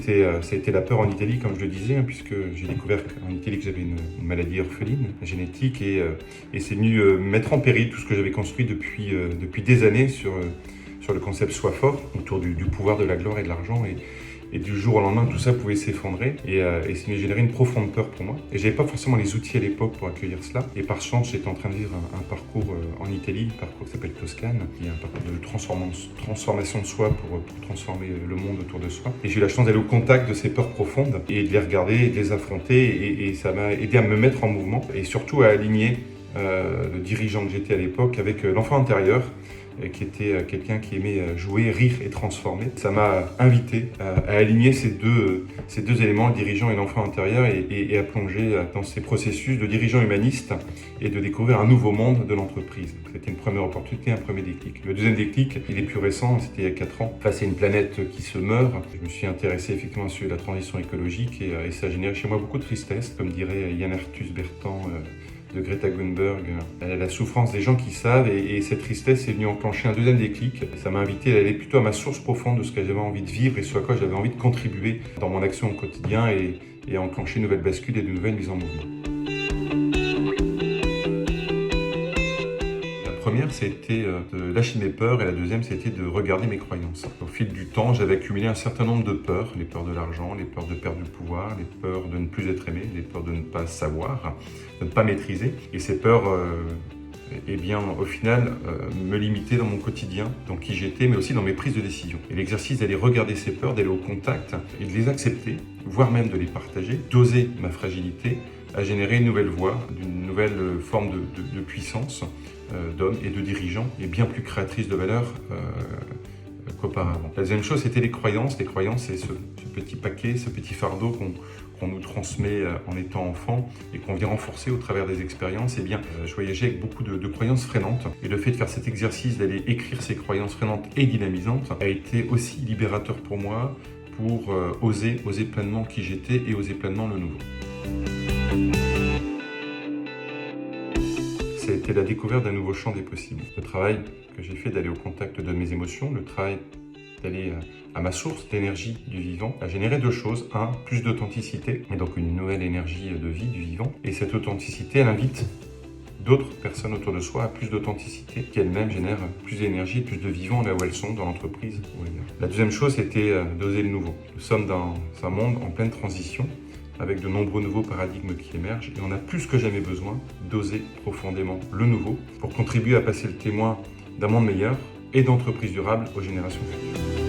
ça a été la peur en Italie, comme je le disais, hein, puisque j'ai découvert en Italie que j'avais une maladie orpheline, génétique, et c'est venu mettre en péril tout ce que j'avais construit depuis des années sur le concept Sois fort, autour du pouvoir de la gloire et de l'argent. Et du jour au lendemain, tout ça pouvait s'effondrer et ça m'a généré une profonde peur pour moi. Et j'avais pas forcément les outils à l'époque pour accueillir cela. Et par chance, j'étais en train de vivre un parcours en Italie, un parcours qui s'appelle Toscane, qui est un parcours de transformation de soi pour transformer le monde autour de soi. Et j'ai eu la chance d'aller au contact de ces peurs profondes et de les regarder et de les affronter. Et ça m'a aidé à me mettre en mouvement et surtout à aligner le dirigeant que j'étais à l'époque avec l'enfant intérieur, qui était quelqu'un qui aimait jouer, rire et transformer. Ça m'a invité à aligner ces deux éléments, le dirigeant et l'enfant intérieur, et à plonger dans ces processus de dirigeant humaniste et de découvrir un nouveau monde de l'entreprise. C'était une première opportunité, un premier déclic. Le deuxième déclic, il est plus récent, c'était il y a 4 ans. Face à une planète qui se meurt, je me suis intéressé effectivement à la transition écologique et ça a généré chez moi beaucoup de tristesse, comme dirait Yann Arthus Bertrand de Greta Thunberg, la souffrance des gens qui savent, et cette tristesse est venue enclencher un deuxième déclic. Ça m'a invité à aller plutôt à ma source profonde de ce que j'avais envie de vivre et ce à quoi j'avais envie de contribuer dans mon action au quotidien, et à enclencher une nouvelle bascule et de nouvelles mises en mouvement. La première, c'était de lâcher mes peurs, et la deuxième, c'était de regarder mes croyances. Au fil du temps, j'avais accumulé un certain nombre de peurs, les peurs de l'argent, les peurs de perdre du pouvoir, les peurs de ne plus être aimé, les peurs de ne pas savoir, de ne pas maîtriser. Et ces peurs, eh bien, au final, me limitaient dans mon quotidien, dans qui j'étais, mais aussi dans mes prises de décision. Et l'exercice d'aller regarder ces peurs, d'aller au contact et de les accepter, voire même de les partager, d'oser ma fragilité, a généré une nouvelle voie, une nouvelle forme de puissance d'homme et de dirigeant, et bien plus créatrice de valeur qu'auparavant. La deuxième chose, c'était les croyances. Les croyances, c'est ce petit paquet, ce petit fardeau qu'on nous transmet en étant enfant et qu'on vient renforcer au travers des expériences. Eh bien, je voyageais avec beaucoup de croyances freinantes, et le fait de faire cet exercice, d'aller écrire ces croyances freinantes et dynamisantes, a été aussi libérateur pour moi, pour oser pleinement qui j'étais et oser pleinement le nouveau. C'était la découverte d'un nouveau champ des possibles. Le travail que j'ai fait d'aller au contact de mes émotions, le travail d'aller à ma source d'énergie du vivant, a généré deux choses. Un, plus d'authenticité, et donc une nouvelle énergie de vie du vivant. Et cette authenticité, elle invite d'autres personnes autour de soi à plus d'authenticité, qui elles-mêmes génèrent plus d'énergie et plus de vivant là où elles sont, dans l'entreprise ou ailleurs. La deuxième chose, c'était d'oser le nouveau. Nous sommes dans un monde en pleine transition, avec de nombreux nouveaux paradigmes qui émergent, et on a plus que jamais besoin d'oser profondément le nouveau pour contribuer à passer le témoin d'un monde meilleur et d'entreprises durables aux générations futures.